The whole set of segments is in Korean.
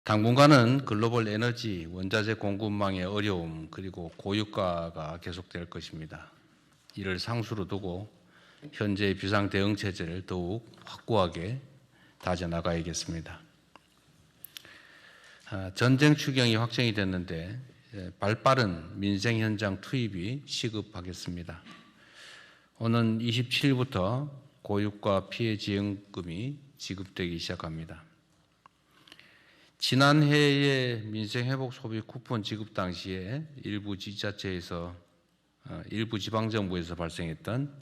당분간은 글로벌 에너지, 원자재 공급망의 어려움 그리고 고유가가 계속될 것입니다. 이를 상수로 두고 현재의 비상 대응 체제를 더욱 확고하게 다져나가야겠습니다. 전쟁 추경이 확정이 됐는데 발빠른 민생 현장 투입이 시급하겠습니다. 오는 27일부터 고유가 피해 지원금이 지급되기 시작합니다. 지난해의 민생회복 소비 쿠폰 지급 당시에 일부 지자체에서 일부 지방정부에서 발생했던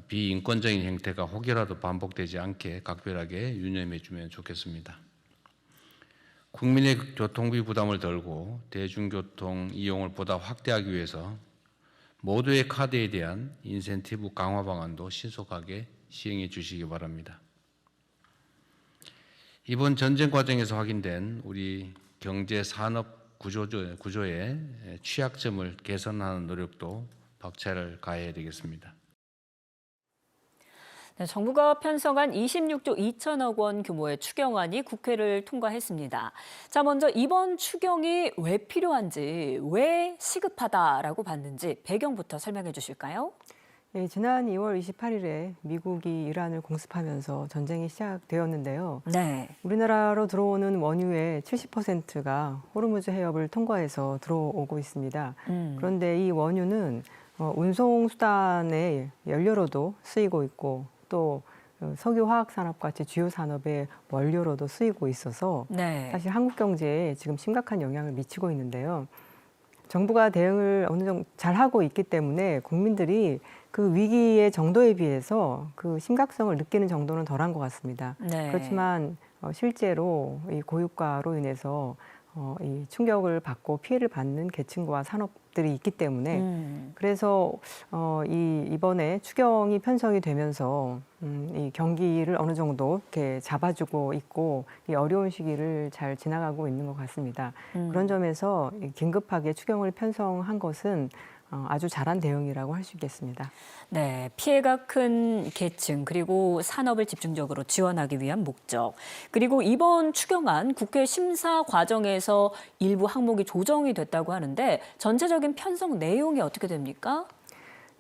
비인권적인 행태가 혹여라도 반복되지 않게 각별하게 유념해 주면 좋겠습니다. 국민의 교통비 부담을 덜고 대중교통 이용을 보다 확대하기 위해서 모두의 카드에 대한 인센티브 강화 방안도 신속하게 시행해 주시기 바랍니다. 이번 전쟁 과정에서 확인된 우리 경제 산업 구조의 취약점을 개선하는 노력도 박차를 가해야 되겠습니다. 네, 정부가 편성한 26조 2천억 원 규모의 추경안이 국회를 통과했습니다. 자, 먼저 이번 추경이 왜 필요한지, 왜 시급하다라고 봤는지 배경부터 설명해 주실까요? 네, 지난 2월 28일에 미국이 이란을 공습하면서 전쟁이 시작되었는데요. 네. 우리나라로 들어오는 원유의 70%가 호르무즈 해협을 통과해서 들어오고 있습니다. 그런데 이 원유는 운송 수단의 연료로도 쓰이고 있고 또 석유화학 산업 같이 주요 산업의 원료로도 쓰이고 있어서 네. 사실 한국 경제에 지금 심각한 영향을 미치고 있는데요. 정부가 대응을 어느 정도 잘하고 있기 때문에 국민들이 그 위기의 정도에 비해서 그 심각성을 느끼는 정도는 덜한 것 같습니다. 네. 그렇지만 실제로 이 고유가로 인해서 이 충격을 받고 피해를 받는 계층과 산업들이 있기 때문에 그래서 이번에 추경이 편성이 되면서 이 경기를 어느 정도 이렇게 잡아주고 있고 이 어려운 시기를 잘 지나가고 있는 것 같습니다. 그런 점에서 긴급하게 추경을 편성한 것은 아주 잘한 대응이라고 할 수 있겠습니다. 네, 피해가 큰 계층 그리고 산업을 집중적으로 지원하기 위한 목적. 그리고 이번 추경안 국회 심사 과정에서 일부 항목이 조정이 됐다고 하는데 전체적인 편성 내용이 어떻게 됩니까?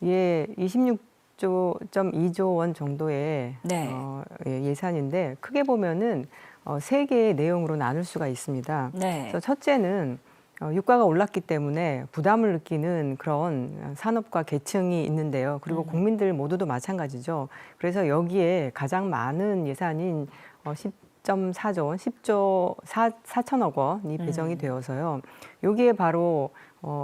예, 26.2조 원 정도의 네. 예산인데 크게 보면은 세 개의 내용으로 나눌 수가 있습니다. 네. 그래서 첫째는 유가가 올랐기 때문에 부담을 느끼는 그런 산업과 계층이 있는데요. 그리고 국민들 모두도 마찬가지죠. 그래서 여기에 가장 많은 예산인 10.4조 원, 10조 4천억 원이 배정이 되어서요. 여기에 바로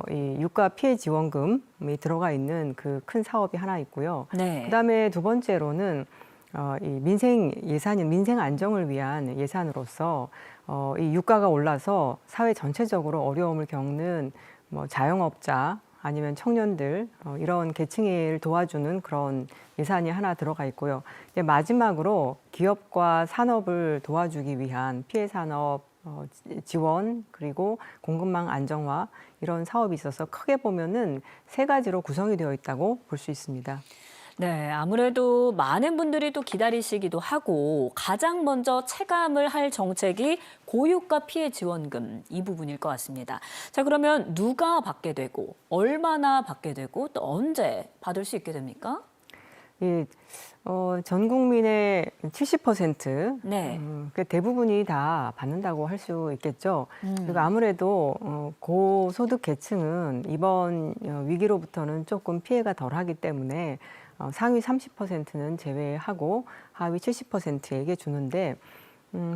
이 유가 피해 지원금이 들어가 있는 그 큰 사업이 하나 있고요. 네. 그다음에 두 번째로는 이 민생 예산인 민생 안정을 위한 예산으로서 이 유가가 올라서 사회 전체적으로 어려움을 겪는 뭐 자영업자 아니면 청년들 이런 계층을 도와주는 그런 예산이 하나 들어가 있고요. 이제 마지막으로 기업과 산업을 도와주기 위한 피해 산업 지원 그리고 공급망 안정화 이런 사업이 있어서 크게 보면은 세 가지로 구성이 되어 있다고 볼 수 있습니다. 네, 아무래도 많은 분들이 또 기다리시기도 하고 가장 먼저 체감을 할 정책이 고유가 피해 지원금 이 부분일 것 같습니다. 자, 그러면 누가 받게 되고 얼마나 받게 되고 또 언제 받을 수 있게 됩니까? 예, 전 국민의 70% 네. 대부분이 다 받는다고 할 수 있겠죠. 그리고 아무래도 고소득 계층은 이번 위기로부터는 조금 피해가 덜하기 때문에 상위 30%는 제외하고 하위 70%에게 주는데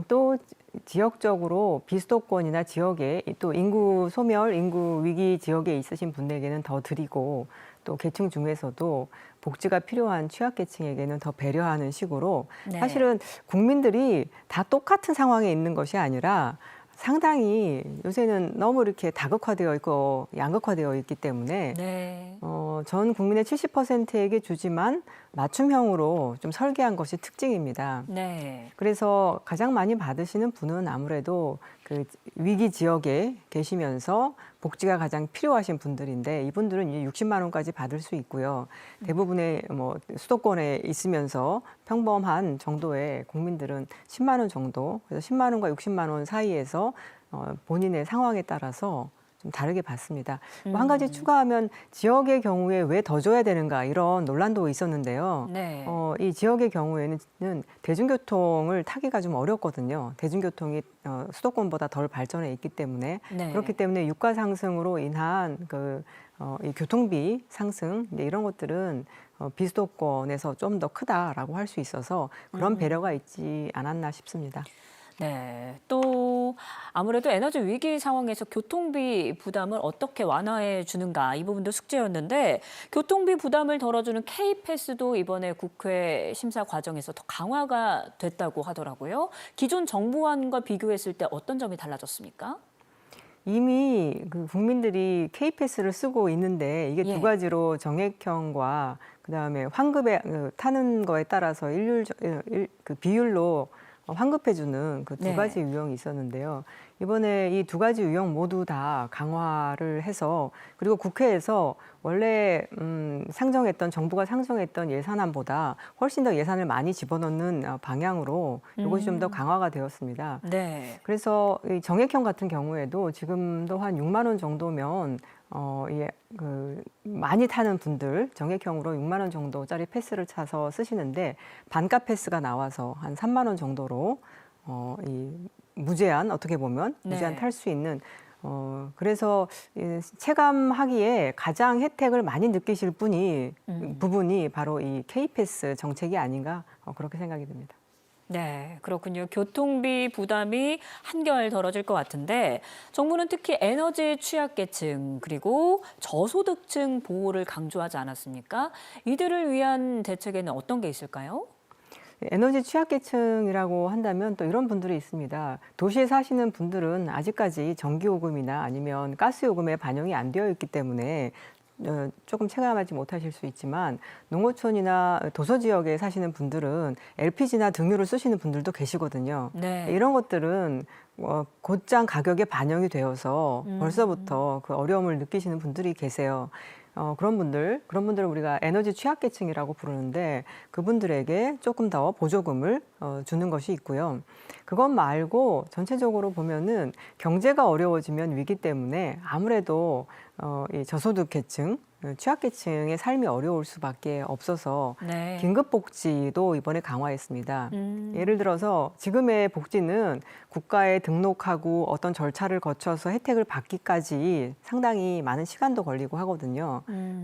또 지역적으로 비수도권이나 지역에 또 인구 소멸, 인구 위기 지역에 있으신 분에게는 더 드리고 또 계층 중에서도 복지가 필요한 취약계층에게는 더 배려하는 식으로 네. 사실은 국민들이 다 똑같은 상황에 있는 것이 아니라 상당히 요새는 너무 이렇게 다극화되어 있고 양극화되어 있기 때문에 네. 전 국민의 70%에게 주지만 맞춤형으로 좀 설계한 것이 특징입니다. 네. 그래서 가장 많이 받으시는 분은 아무래도 그 위기 지역에 계시면서 복지가 가장 필요하신 분들인데 이분들은 이제 60만 원까지 받을 수 있고요. 대부분의 뭐 수도권에 있으면서 평범한 정도의 국민들은 10만 원 정도, 그래서 10만 원과 60만 원 사이에서 본인의 상황에 따라서 좀 다르게 받습니다. 뭐한 가지 추가하면 지역의 경우에 왜 더 줘야 되는가 이런 논란도 있었는데요. 네. 이 지역의 경우에는 대중교통을 타기가 좀 어렵거든요. 대중교통이 수도권보다 덜 발전해 있기 때문에 네. 그렇기 때문에 유가 상승으로 인한 이 교통비 상승 이런 것들은 비수도권에서 좀 더 크다라고 할 수 있어서 그런 배려가 있지 않았나 싶습니다. 네. 또 아무래도 에너지 위기 상황에서 교통비 부담을 어떻게 완화해 주는가 이 부분도 숙제였는데 교통비 부담을 덜어주는 K패스도 이번에 국회 심사 과정에서 더 강화가 됐다고 하더라고요. 기존 정부안과 비교했을 때 어떤 점이 달라졌습니까? 이미 그 국민들이 K패스를 쓰고 있는데 이게 예. 두 가지로 정액형과 그다음에 환급에 타는 거에 따라서 그 비율로 환급해주는 그 두 네. 가지 유형이 있었는데요. 이번에 이 두 가지 유형 모두 다 강화를 해서 그리고 국회에서 원래 정부가 상정했던 예산안보다 훨씬 더 예산을 많이 집어넣는 방향으로 이것이 좀 더 강화가 되었습니다. 네. 그래서 이 정액형 같은 경우에도 지금도 한 6만 원 정도면 많이 타는 분들 정액형으로 6만 원 정도짜리 패스를 차서 쓰시는데 반값 패스가 나와서 한 3만 원 정도로 이 무제한 어떻게 보면 무제한 네. 탈 수 있는 그래서 체감하기에 가장 혜택을 많이 느끼실 부분이 바로 이 K패스 정책이 아닌가 그렇게 생각이 듭니다. 네, 그렇군요. 교통비 부담이 한결 덜어질 것 같은데 정부는 특히 에너지 취약계층 그리고 저소득층 보호를 강조하지 않았습니까? 이들을 위한 대책에는 어떤 게 있을까요? 에너지 취약계층이라고 한다면 또 이런 분들이 있습니다. 도시에 사시는 분들은 아직까지 전기요금이나 아니면 가스요금에 반영이 안 되어 있기 때문에 조금 체감하지 못하실 수 있지만 농어촌이나 도서 지역에 사시는 분들은 LPG나 등유를 쓰시는 분들도 계시거든요. 네. 이런 것들은 곧장 가격에 반영이 되어서 벌써부터 그 어려움을 느끼시는 분들이 계세요. 그런 분들을 우리가 에너지 취약계층이라고 부르는데 그분들에게 조금 더 보조금을 주는 것이 있고요. 그것 말고 전체적으로 보면은 경제가 어려워지면 위기 때문에 아무래도 이 저소득 계층, 취약계층의 삶이 어려울 수밖에 없어서 네. 긴급복지도 이번에 강화했습니다. 예를 들어서 지금의 복지는 국가에 등록하고 어떤 절차를 거쳐서 혜택을 받기까지 상당히 많은 시간도 걸리고 하거든요.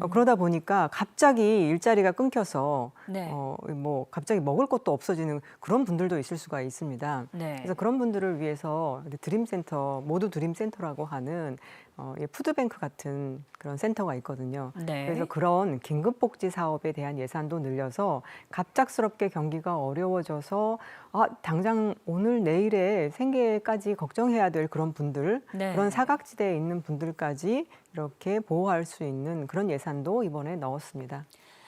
그러다 보니까 갑자기 일자리가 끊겨서 네. 뭐 갑자기 먹을 것도 없어지는 그런 분들도 있을 수가 있습니다. 네. 그래서 그런 분들을 위해서 모두 드림센터라고 하는 푸드뱅크 같은 그런 센터가 있거든요. 네. 그래서 그런 긴급복지 사업에 대한 예산도 늘려서 갑작스럽게 경기가 어려워져서 당장 오늘 내일의 생계까지 걱정해야 될 그런 분들, 네. 그런 사각지대에 있는 분들까지 이렇게 보호할 수 있는 그런 예산도 이번에 넣었습니다.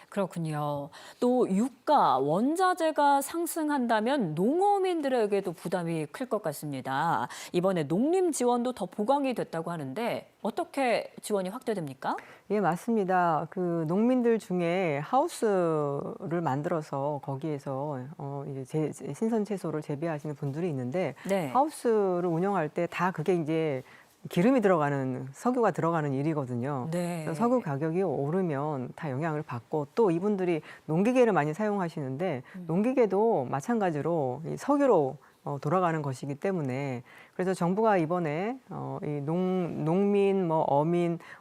그렇군요. 또 유가, 원자재가 상승한다면 농어민들에게도 부담이 클 것 같습니다. 이번에 농림 지원도 더 보강이 됐다고 하는데 어떻게 지원이 확대됩니까? 예, 맞습니다. 그 농민들 중에 하우스를 만들어서 거기에서 이제 신선 채소를 재배하시는 분들이 있는데 네. 하우스를 운영할 때 다 그게 이제 기름이 들어가는 석유가 들어가는 일이거든요. 네. 그래서 석유 가격이 오르면 다 영향을 받고 또 이분들이 농기계를 많이 사용하시는데 농기계도 마찬가지로 이 석유로 돌아가는 것이기 때문에 그래서 정부가 이번에 이 농민,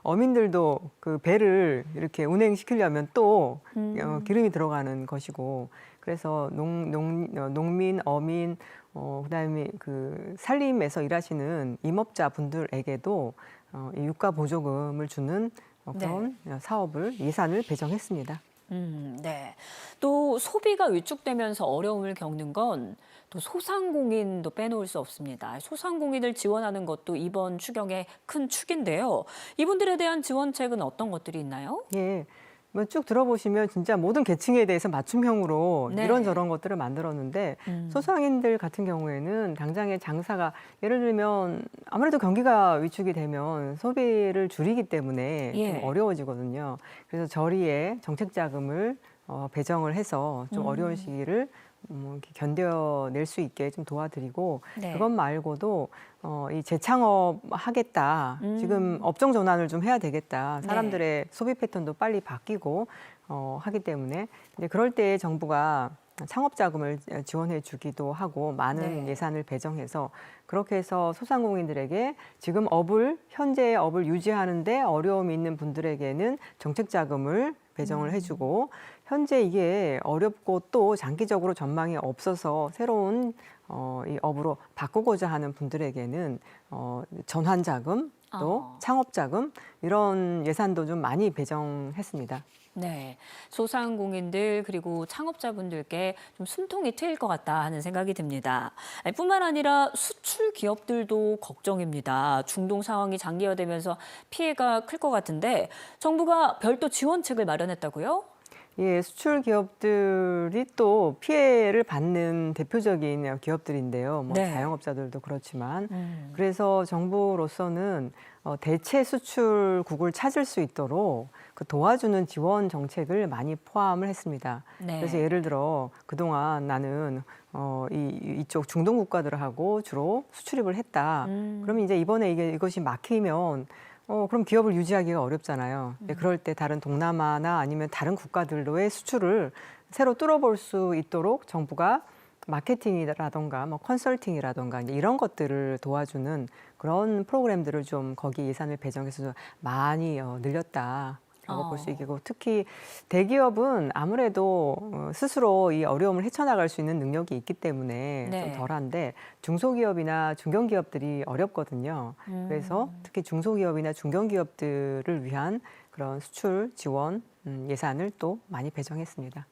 어민들도 그 배를 이렇게 운행시키려면 또 기름이 들어가는 것이고 그래서 농민, 어민, 그다음에 그 산림에서 일하시는 임업자 분들에게도 이 유가 보조금을 주는 그런 예산을 배정했습니다. 네. 또 소비가 위축되면서 어려움을 겪는 건 또 소상공인도 빼놓을 수 없습니다. 소상공인을 지원하는 것도 이번 추경의 큰 축인데요. 이분들에 대한 지원책은 어떤 것들이 있나요? 예. 뭐 쭉 들어보시면 진짜 모든 계층에 대해서 맞춤형으로 네. 이런저런 것들을 만들었는데 소상인들 같은 경우에는 당장의 장사가 예를 들면 아무래도 경기가 위축이 되면 소비를 줄이기 때문에 예. 좀 어려워지거든요. 그래서 저리에 정책 자금을 배정을 해서 좀 어려운 시기를 이렇게 견뎌낼 수 있게 좀 도와드리고 네. 그것 말고도 이 재창업 하겠다. 지금 업종 전환을 좀 해야 되겠다. 사람들의 소비 패턴도 빨리 바뀌고 하기 때문에 이제 그럴 때 정부가 창업 자금을 지원해 주기도 하고 많은 네. 예산을 배정해서 그렇게 해서 소상공인들에게 지금 현재 업을 유지하는데 어려움이 있는 분들에게는 정책 자금을 배정을 해주고 현재 이게 어렵고 또 장기적으로 전망이 없어서 새로운 이 업으로 바꾸고자 하는 분들에게는 전환 자금 또 창업 자금 이런 예산도 좀 많이 배정했습니다. 네, 소상공인들 그리고 창업자분들께 좀 숨통이 트일 것 같다 하는 생각이 듭니다. 뿐만 아니라 수출 기업들도 걱정입니다. 중동 상황이 장기화되면서 피해가 클 것 같은데 정부가 별도 지원책을 마련했다고요? 예, 수출 기업들이 또 피해를 받는 대표적인 기업들인데요. 뭐 네. 자영업자들도 그렇지만 그래서 정부로서는 대체 수출국을 찾을 수 있도록 그 도와주는 지원 정책을 많이 포함을 했습니다. 네. 그래서 예를 들어 그동안 나는 이쪽 중동 국가들하고 주로 수출입을 했다. 그러면 이제 이번에 이것이 막히면 그럼 기업을 유지하기가 어렵잖아요. 그럴 때 다른 동남아나 아니면 다른 국가들로의 수출을 새로 뚫어볼 수 있도록 정부가 마케팅이라던가 뭐 컨설팅이라던가 이제 이런 것들을 도와주는 그런 프로그램들을 좀 거기 예산을 배정해서 좀 많이 늘렸다라고 볼 수 있고 특히 대기업은 아무래도 스스로 이 어려움을 헤쳐나갈 수 있는 능력이 있기 때문에 네. 좀 덜한데 중소기업이나 중견기업들이 어렵거든요. 그래서 특히 중소기업이나 중견기업들을 위한 그런 수출 지원 예산을 또 많이 배정했습니다.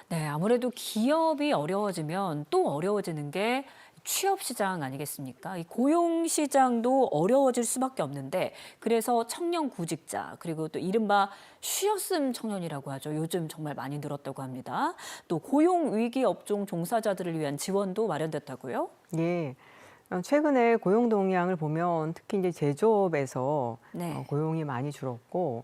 네, 아무래도 기업이 어려워지면 또 어려워지는 게 취업 시장 아니겠습니까? 이 고용 시장도 어려워질 수밖에 없는데 그래서 청년 구직자 그리고 또 이른바 쉬었음 청년이라고 하죠. 요즘 정말 많이 늘었다고 합니다. 또 고용 위기 업종 종사자들을 위한 지원도 마련됐다고요? 예. 최근에 고용 동향을 보면 특히 이제 제조업에서 네. 고용이 많이 줄었고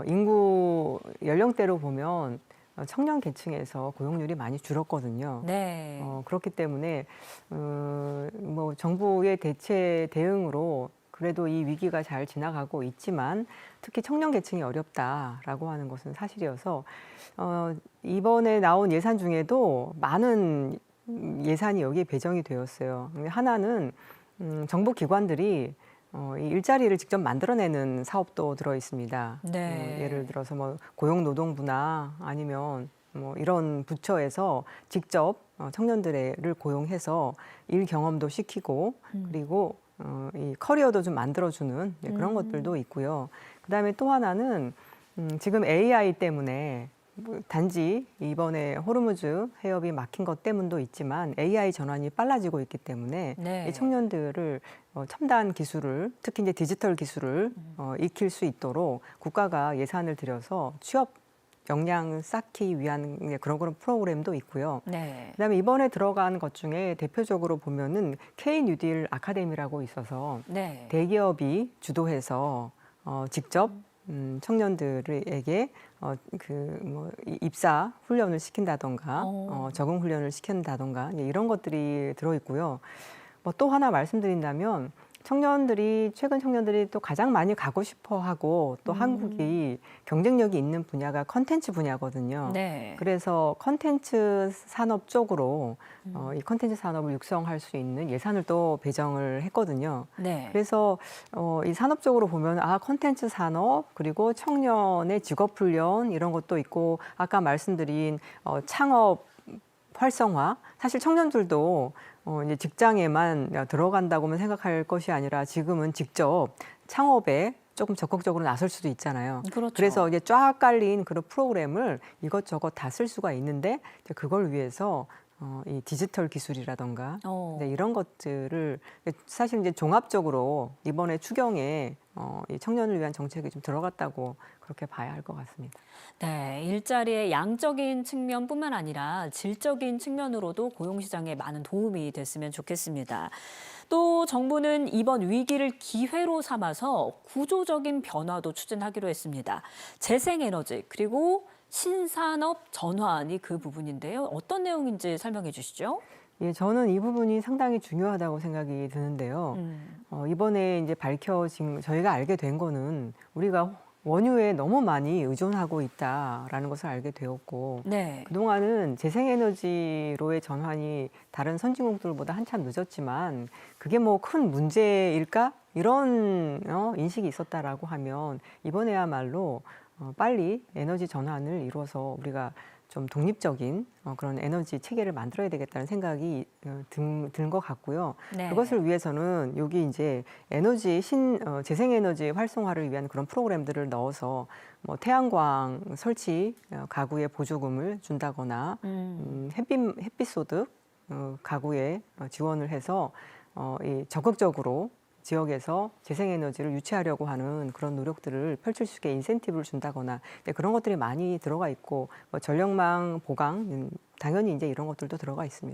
인구 연령대로 보면 청년 계층에서 고용률이 많이 줄었거든요. 네. 그렇기 때문에 뭐 정부의 대응으로 그래도 이 위기가 잘 지나가고 있지만 특히 청년 계층이 어렵다라고 하는 것은 사실이어서 이번에 나온 예산 중에도 많은 예산이 여기에 배정이 되었어요. 하나는 정부 기관들이 이 일자리를 직접 만들어내는 사업도 들어 있습니다. 네. 예를 들어서 뭐 고용노동부나 아니면 뭐 이런 부처에서 직접 청년들을 고용해서 일 경험도 시키고 그리고 이 커리어도 좀 만들어주는 그런 것들도 있고요. 그다음에 또 하나는 지금 AI 때문에 단지 이번에 호르무즈 해협이 막힌 것 때문도 있지만 AI 전환이 빨라지고 있기 때문에 네. 이 청년들을 첨단 기술을 특히 이제 디지털 기술을 익힐 수 있도록 국가가 예산을 들여서 취업 역량을 쌓기 위한 그런 프로그램도 있고요. 네. 그다음에 이번에 들어간 것 중에 대표적으로 보면은 K 뉴딜 아카데미라고 있어서 네. 대기업이 주도해서 직접 청년들에게 입사 훈련을 시킨다던가 적응 훈련을 시킨다던가 이런 것들이 들어 있고요. 뭐 또 하나 말씀드린다면 최근 청년들이 또 가장 많이 가고 싶어 하고 또 한국이 경쟁력이 있는 분야가 컨텐츠 분야거든요. 네. 그래서 컨텐츠 산업 쪽으로 이 컨텐츠 산업을 육성할 수 있는 예산을 또 배정을 했거든요. 네. 그래서 이 산업 쪽으로 보면 컨텐츠 산업 그리고 청년의 직업 훈련 이런 것도 있고 아까 말씀드린 창업 활성화 사실 청년들도 이제 직장에만 들어간다고만 생각할 것이 아니라 지금은 직접 창업에 조금 적극적으로 나설 수도 있잖아요. 그렇죠. 그래서 이제 쫙 깔린 그런 프로그램을 이것저것 다 쓸 수가 있는데 이제 그걸 위해서 이 디지털 기술이라던가 어. 이런 것들을 사실 이제 종합적으로 이번에 추경에 이 청년을 위한 정책이 좀 들어갔다고 그렇게 봐야 할 것 같습니다. 네, 일자리의 양적인 측면뿐만 아니라 질적인 측면으로도 고용시장에 많은 도움이 됐으면 좋겠습니다. 또 정부는 이번 위기를 기회로 삼아서 구조적인 변화도 추진하기로 했습니다. 재생에너지 그리고 신산업 전환이 그 부분인데요. 어떤 내용인지 설명해 주시죠. 예, 저는 이 부분이 상당히 중요하다고 생각이 드는데요. 이번에 이제 밝혀진 저희가 알게 된 거는 우리가 원유에 너무 많이 의존하고 있다라는 것을 알게 되었고 네. 그동안은 재생에너지로의 전환이 다른 선진국들보다 한참 늦었지만 그게 뭐 큰 문제일까? 이런 인식이 있었다라고 하면 이번에야말로 빨리 에너지 전환을 이루어서 우리가 좀 독립적인 그런 에너지 체계를 만들어야 되겠다는 생각이 든 것 같고요. 네. 그것을 위해서는 여기 이제 재생에너지 활성화를 위한 그런 프로그램들을 넣어서 뭐 태양광 설치 가구에 보조금을 준다거나 햇빛 소득 가구에 지원을 해서 적극적으로 지역에서 재생에너지를 유치하려고 하는 그런 노력들을 펼칠 수 있게 인센티브를 준다거나 그런 것들이 많이 들어가 있고 전력망 보강 당연히 이제 이런 것들도 들어가 있습니다.